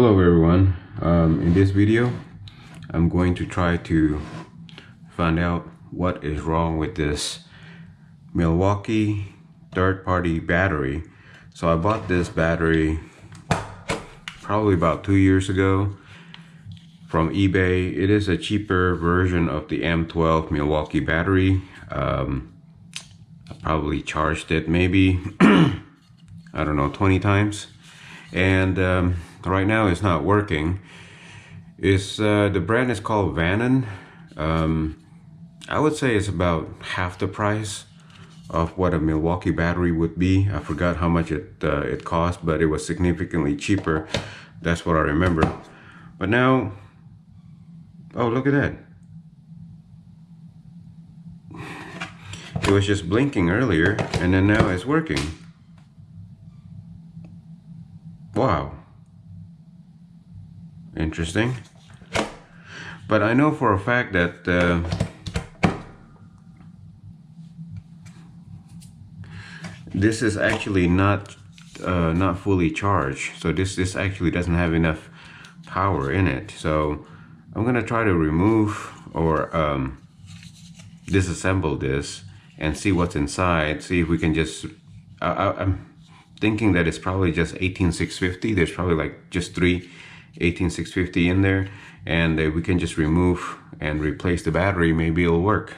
Hello everyone. In this video I'm going to try to find out what is wrong with this Milwaukee third-party battery. So I bought this battery probably about 2 years ago from eBay. It is a cheaper version of the M12 Milwaukee battery. I probably charged it maybe I don't know, 20 times, and right now it's not working. The brand is called Vanon. I would say it's about half the price of what a Milwaukee battery would be. I forgot how much it cost, but it was significantly cheaper. That's what I remember. But now, oh, look at that. It was just blinking earlier, and then now it's working. Wow. Interesting. But I know for a fact that this is actually not fully charged. So this actually doesn't have enough power in it. So I'm gonna try to remove or disassemble this and see what's inside. See if we can just. I'm thinking that it's probably just 18650. There's probably like just 3 18650 in there, and we can just remove and replace the battery. Maybe it'll work.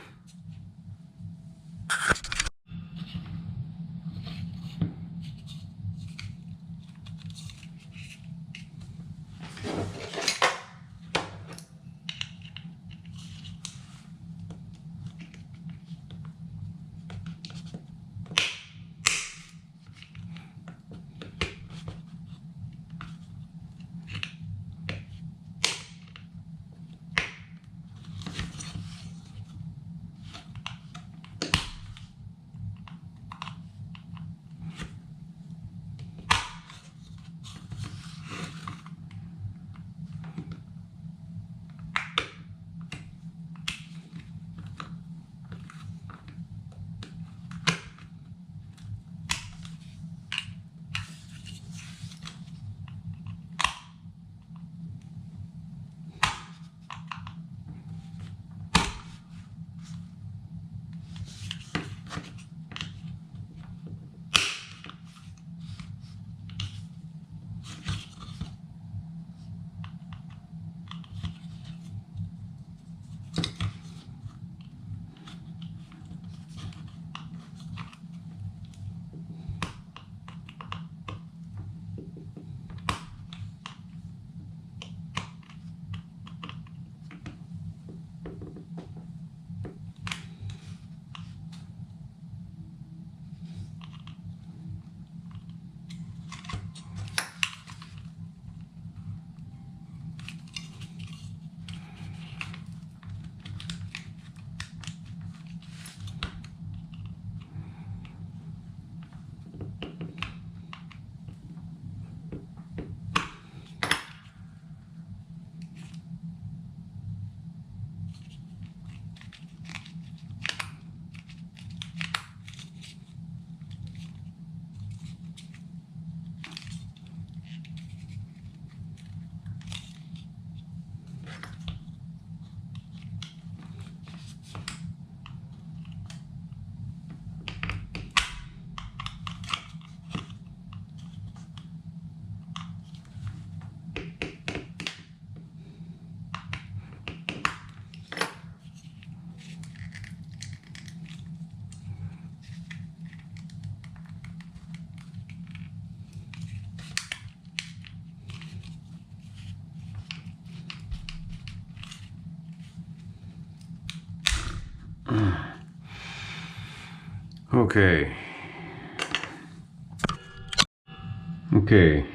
Okay,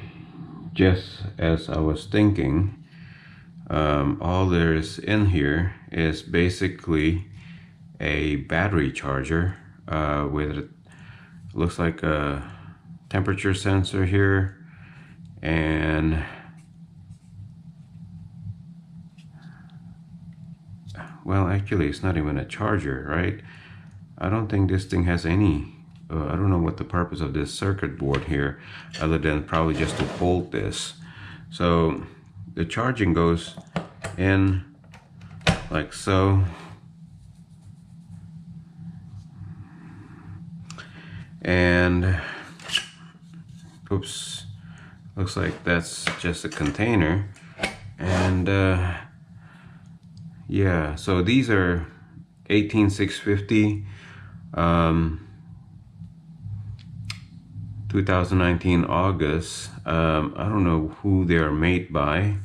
just as I was thinking, all there is in here is basically a battery charger with looks like a temperature sensor here, and well, actually it's not even a charger, right? I don't think this thing has any I don't know what the purpose of this circuit board here, other than probably just to hold this. So the charging goes in like so, and oops, looks like that's just a container. And yeah, so these are 18650 2019 August. I don't know who they're made by.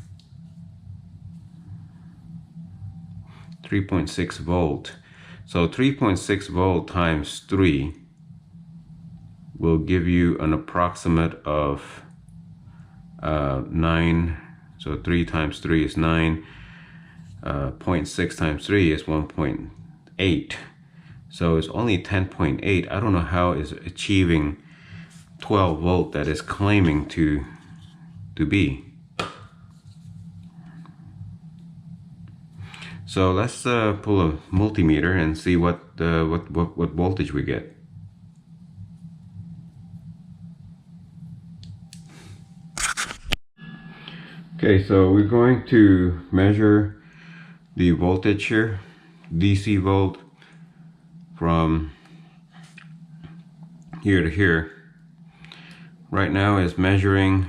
3.6 volt. So 3.6 volt times 3 will give you an approximate of 9. So 3 times 3 is 9. 0.6 times 3 is 1.8. So it's only 10.8. I don't know how it's achieving 12 volt that is claiming to be. So let's pull a multimeter and see what voltage we get. Okay, so we're going to measure the voltage here, DC volt, from here to here. Right now it's measuring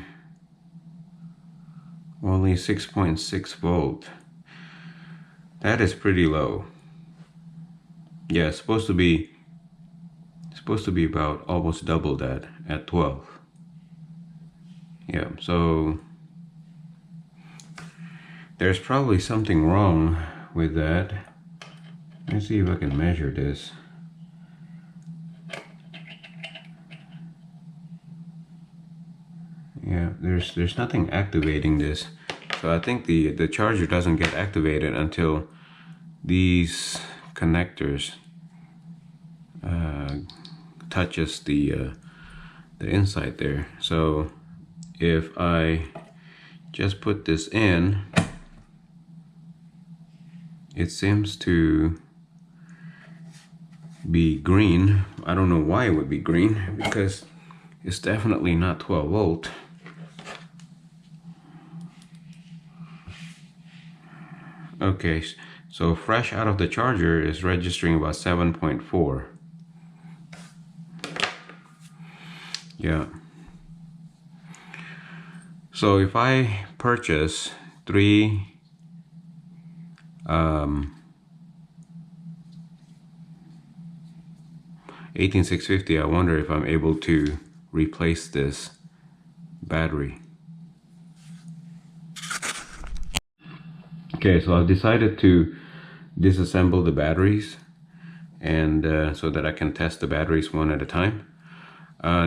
only 6.6 volt. That is pretty low. Yeah, it's supposed to be about almost double that at 12. Yeah, so there's probably something wrong with that. Let's see if I can measure this. Yeah, there's nothing activating this. So I think the charger doesn't get activated until these connectors touches the inside there. So if I just put this in, it seems to be green. I don't know why it would be green, because it's definitely not 12 volt. Okay, so fresh out of the charger is registering about 7.4. Yeah. So if I purchase 3 18650, I wonder if I'm able to replace this battery. Okay, so I've decided to disassemble the batteries, and so that I can test the batteries one at a time.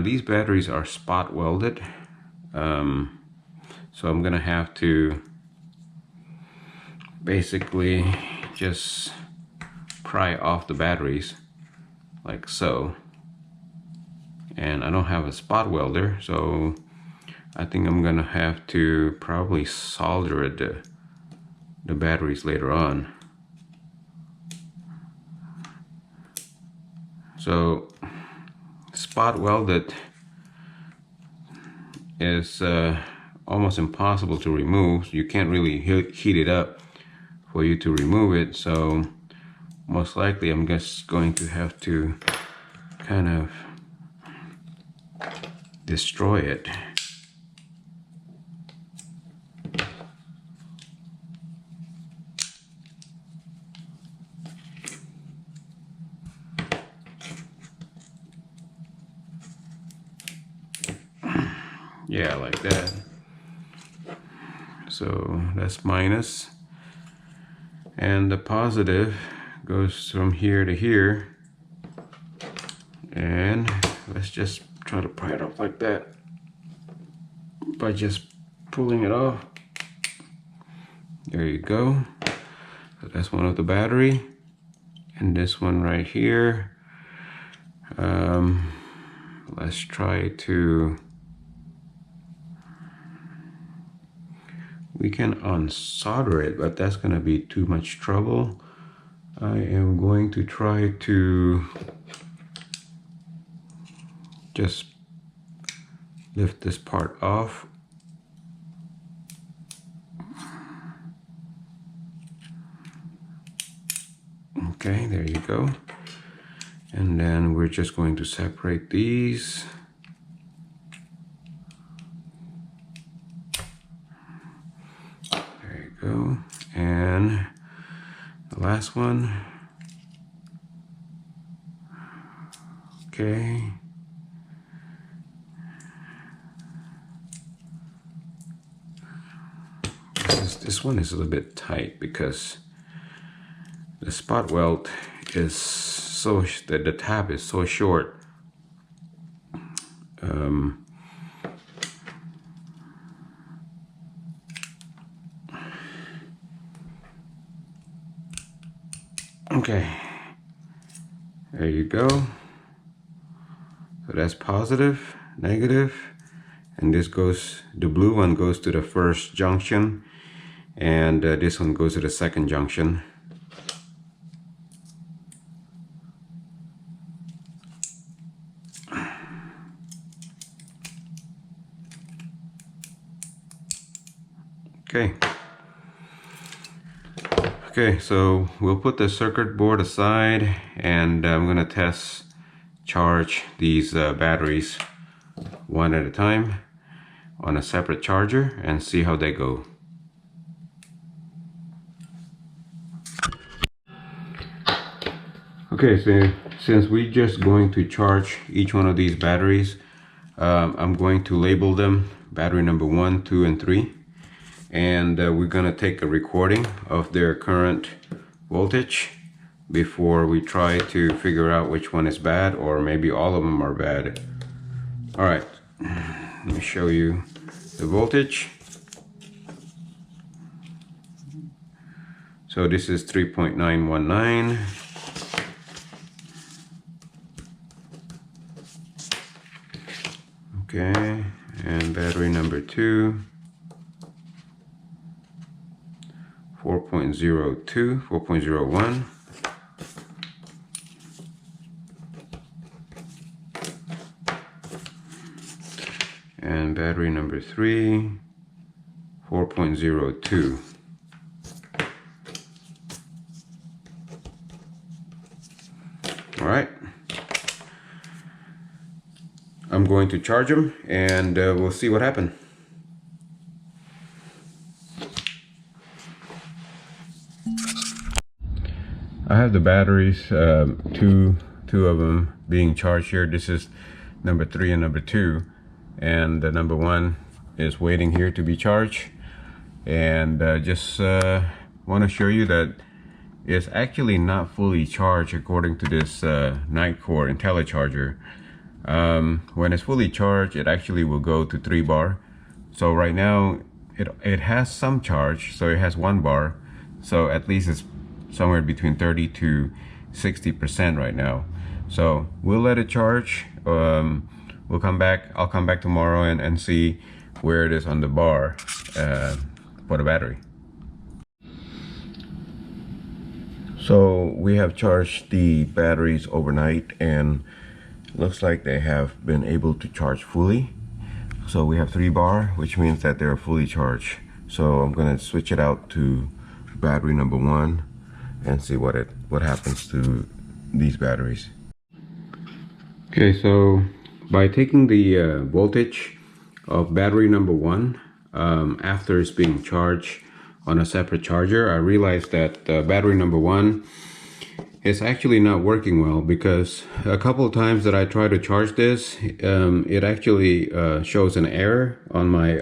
These batteries are spot welded, so I'm gonna have to basically just pry off the batteries like so. And I don't have a spot welder, so I think I'm gonna have to probably solder the batteries later on. So spot welded is almost impossible to remove. You can't really heat it up for you to remove it, so most likely I'm just going to have to kind of destroy it. Yeah, like that. So that's minus, and the positive goes from here to here, and let's just try to pry it off like that by just pulling it off. There you go. So that's one of the battery, and this one right here. Let's try to, we can unsolder it, but that's gonna be too much trouble. I am going to try to just lift this part off. Okay, there you go. And then we're just going to separate these. There you go. And the last one. Okay. This one is a little bit tight because the spot weld is so that the tab is so short. Okay, there you go. So that's positive, negative, and this goes, the blue one goes to the first junction, and this one goes to the second junction. Okay. Okay, so we'll put the circuit board aside, and I'm gonna charge these batteries one at a time on a separate charger and see how they go. Okay, so since we're just going to charge each one of these batteries, I'm going to label them battery number 1, 2, and 3. And we're gonna take a recording of their current voltage before we try to figure out which one is bad, or maybe all of them are bad. All right, let me show you the voltage. So this is 3.919. Okay, and battery number 2, 4.02, 4.01. And battery number 3, 4.02. All right. I'm going to charge them, and we'll see what happens. I have the batteries, two of them being charged here. This is number 3 and number 2, and the number 1 is waiting here to be charged. And just want to show you that it's actually not fully charged according to this Nightcore IntelliCharger. When it's fully charged, it actually will go to 3 bar. So right now it has some charge, so it has 1 bar, so at least it's somewhere between 30 to 60% right now. So we'll let it charge. We'll come back. I'll come back tomorrow and see where it is on the bar for the battery. So we have charged the batteries overnight, and looks like they have been able to charge fully. So we have 3 bar, which means that they're fully charged. So I'm gonna switch it out to battery number 1 and see what happens to these batteries. Okay, so by taking the voltage of battery number 1 after it's being charged on a separate charger, I realized that battery number 1 is actually not working well, because a couple of times that I try to charge this, it actually shows an error on my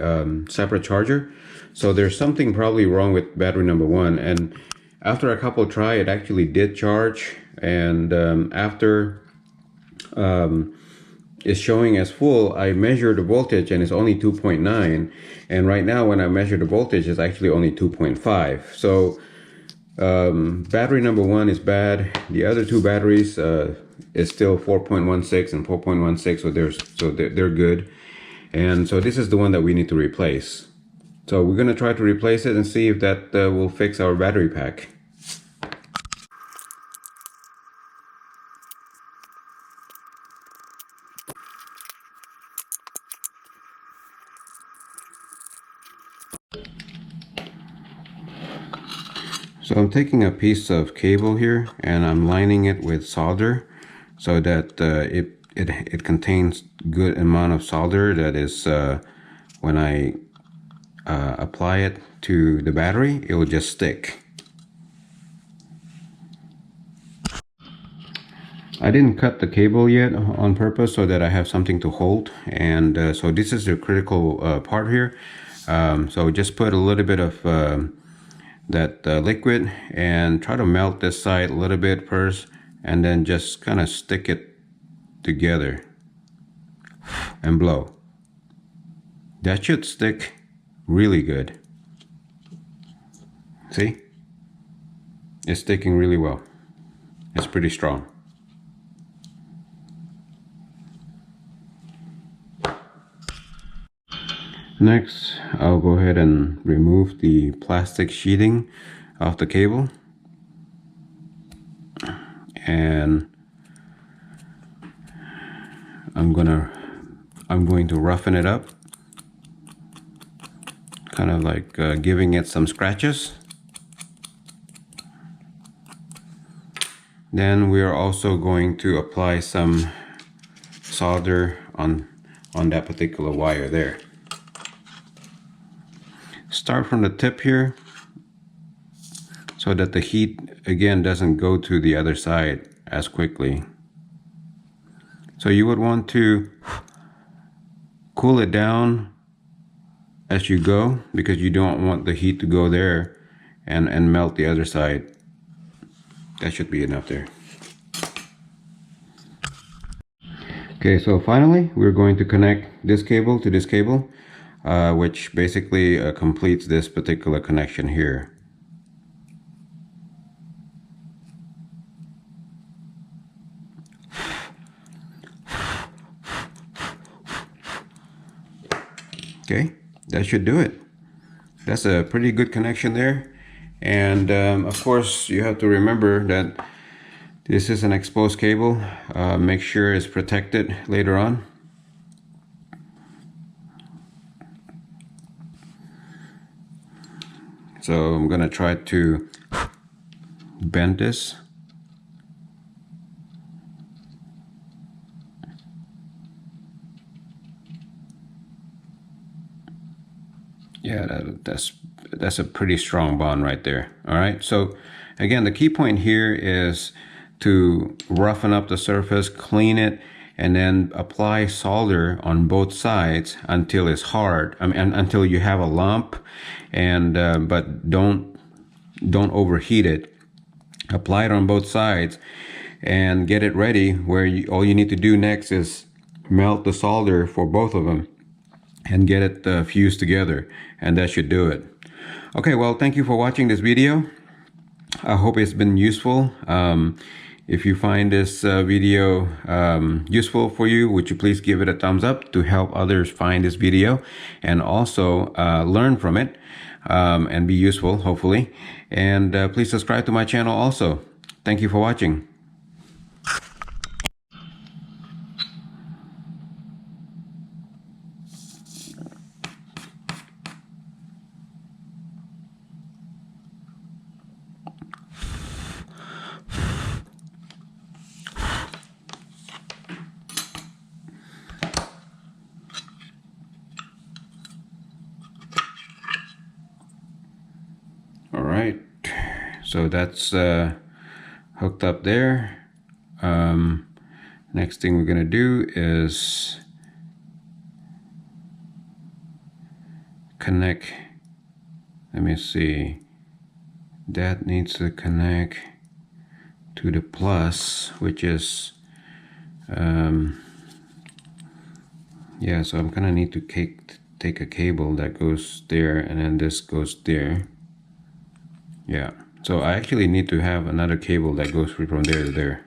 separate charger. So there's something probably wrong with battery number 1, and after a couple try, it actually did charge, and after it's showing as full, I measured the voltage and it's only 2.9, and right now when I measure the voltage, it's actually only 2.5. So battery number 1 is bad. The other 2 batteries is still 4.16 and 4.16, so they're good. And so this is the one that we need to replace. So we're gonna try to replace it and see if that will fix our battery pack. So I'm taking a piece of cable here and I'm lining it with solder so that it contains good amount of solder that is when I apply it to the battery, it will just stick. I didn't cut the cable yet on purpose so that I have something to hold, and so this is the critical part here. So just put a little bit of that liquid and try to melt this side a little bit first, and then just kind of stick it together and blow. That should stick really good. See? It's sticking really well. It's pretty strong. Next, I'll go ahead and remove the plastic sheeting off the cable, and I'm going to roughen it up, kind of like giving it some scratches. Then we are also going to apply some solder on that particular wire there. Start from the tip here so that the heat again doesn't go to the other side as quickly. So you would want to cool it down as you go, because you don't want the heat to go there and melt the other side. That should be enough there. Okay, so finally we're going to connect this cable to this cable, which basically completes this particular connection here. Okay, that should do it. That's a pretty good connection there. And of course you have to remember that this is an exposed cable. Make sure it's protected later on. So I'm gonna try to bend this. Yeah, that's a pretty strong bond right there. All right, so again, the key point here is to roughen up the surface, clean it, and then apply solder on both sides until it's hard. I mean, until you have a lump, and but don't overheat it. Apply it on both sides and get it ready, where all you need to do next is melt the solder for both of them and get it fused together, and that should do it. Okay, well, thank you for watching this video. I hope it's been useful. If you find this video useful for you, would you please give it a thumbs up to help others find this video and also learn from it and be useful, hopefully. And please subscribe to my channel also. Thank you for watching. All right, so that's hooked up there. Next thing we're gonna do is connect. Let me see. That needs to connect to the plus, which is yeah. So I'm gonna need to take a cable that goes there, and then this goes there. Yeah, so I actually need to have another cable that goes from there to there.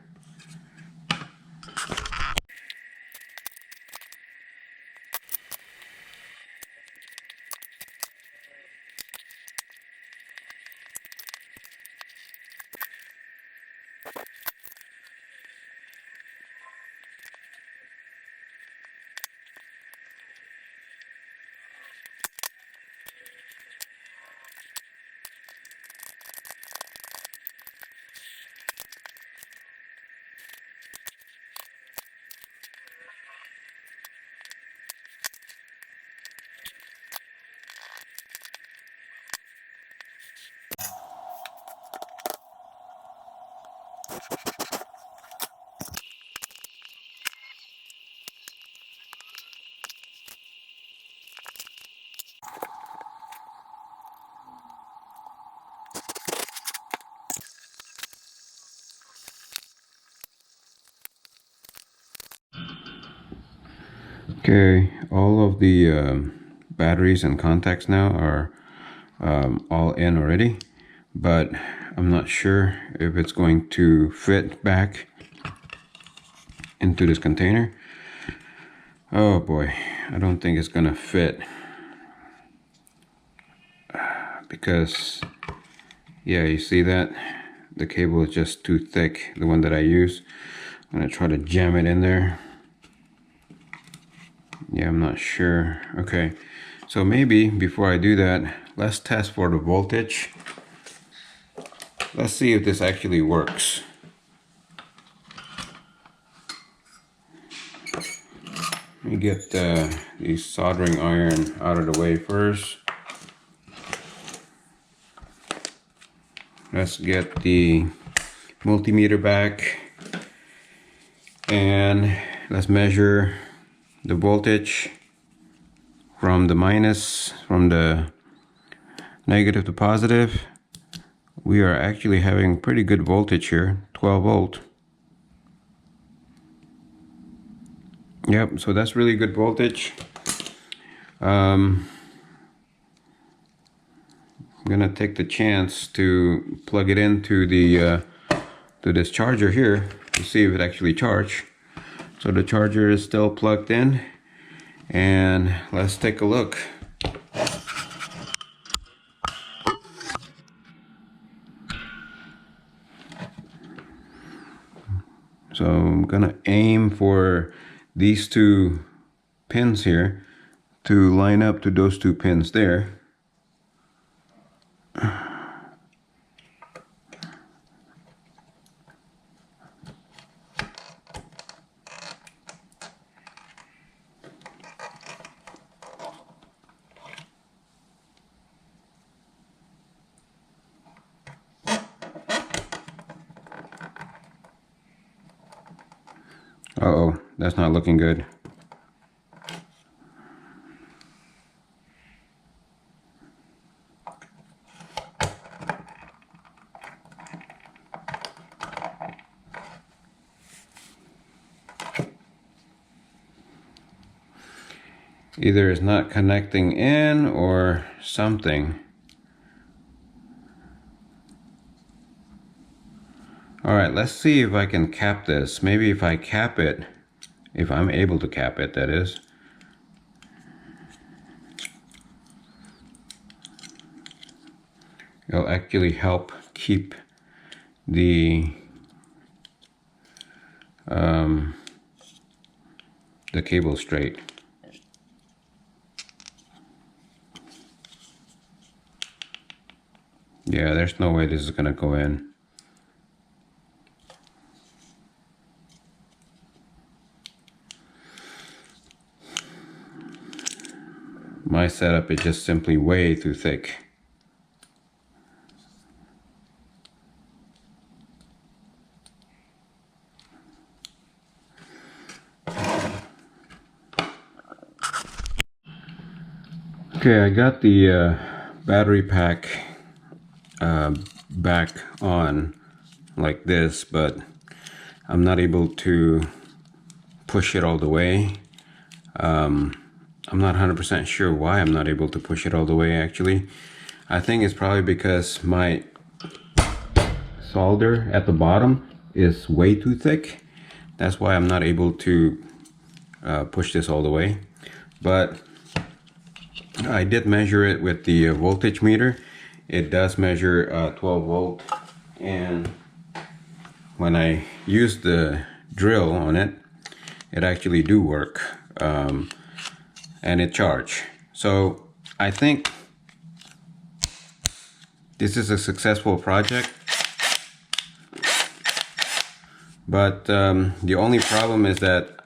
Okay, all of the batteries and contacts now are all in already, but I'm not sure if it's going to fit back into this container. Oh boy, I don't think it's gonna fit, because yeah, you see that the cable is just too thick, the one that I use. I'm gonna try to jam it in there. Yeah, I'm not sure. Okay, so maybe before I do that, let's test for the voltage. Let's see if this actually works. Let me get the soldering iron out of the way first. Let's get the multimeter back, and let's measure the voltage from the negative to positive. We are actually having pretty good voltage here, 12 volt. Yep, so that's really good voltage. I'm gonna take the chance to plug it into the to this charger here to see if it actually charges. So the charger is still plugged in, and let's take a look. So I'm gonna aim for these two pins here to line up to those two pins there. Uh-oh, that's not looking good. Either it's not connecting in or something. Alright, let's see if I can cap this. Maybe if I cap it, if I'm able to cap it, that is. It'll actually help keep the cable straight. Yeah, there's no way this is gonna go in. My setup is just simply way too thick. Okay, I got the battery pack back on like this, but I'm not able to push it all the way. I'm not 100% sure why I'm not able to push it all the way, actually. I think it's probably because my solder at the bottom is way too thick. That's why I'm not able to push this all the way. But I did measure it with the voltage meter. It does measure 12 volt, and when I use the drill on it, it actually do work, and it charge. So I think this is a successful project, but the only problem is that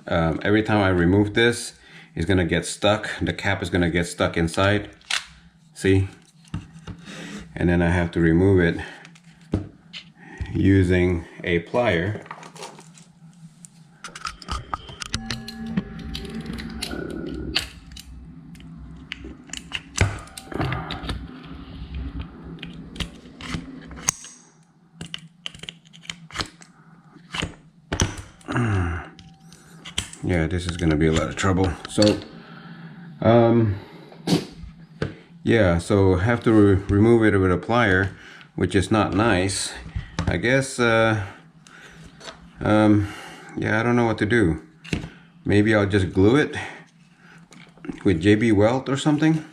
every time I remove this, it's gonna get stuck. The cap is gonna get stuck inside. See? And then I have to remove it using a plier. Yeah, this is gonna be a lot of trouble. So yeah, so have to remove it with a plier, which is not nice. I guess yeah, I don't know what to do. Maybe I'll just glue it with JB Weld or something,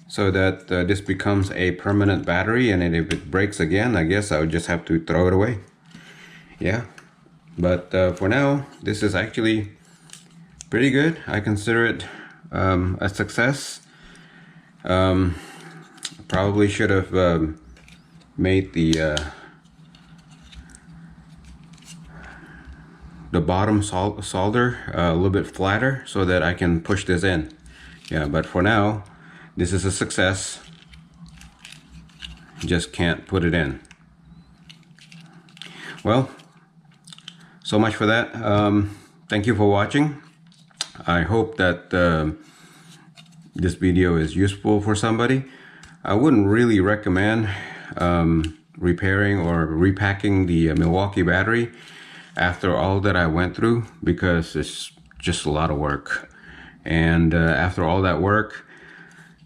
so that this becomes a permanent battery, and then if it breaks again, I guess I would just have to throw it away. Yeah, but for now, this is actually pretty good. I consider it a success. Probably should have made the bottom solder a little bit flatter so that I can push this in. Yeah, but for now, this is a success. Just can't put it in. Well, so much for that. Thank you for watching. I hope that this video is useful for somebody. I wouldn't really recommend repairing or repacking the Milwaukee battery after all that I went through, because it's just a lot of work. And after all that work,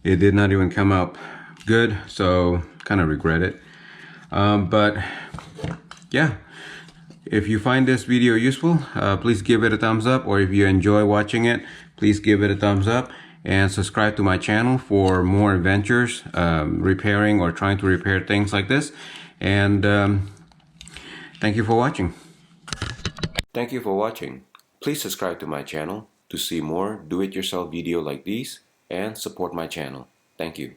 it did not even come out good, so kind of regret it. But yeah, if you find this video useful, please give it a thumbs up, or if you enjoy watching it, please give it a thumbs up and subscribe to my channel for more adventures repairing or trying to repair things like this. And thank you for watching. Thank you for watching. Please subscribe to my channel to see more do-it-yourself video like these and support my channel. Thank you.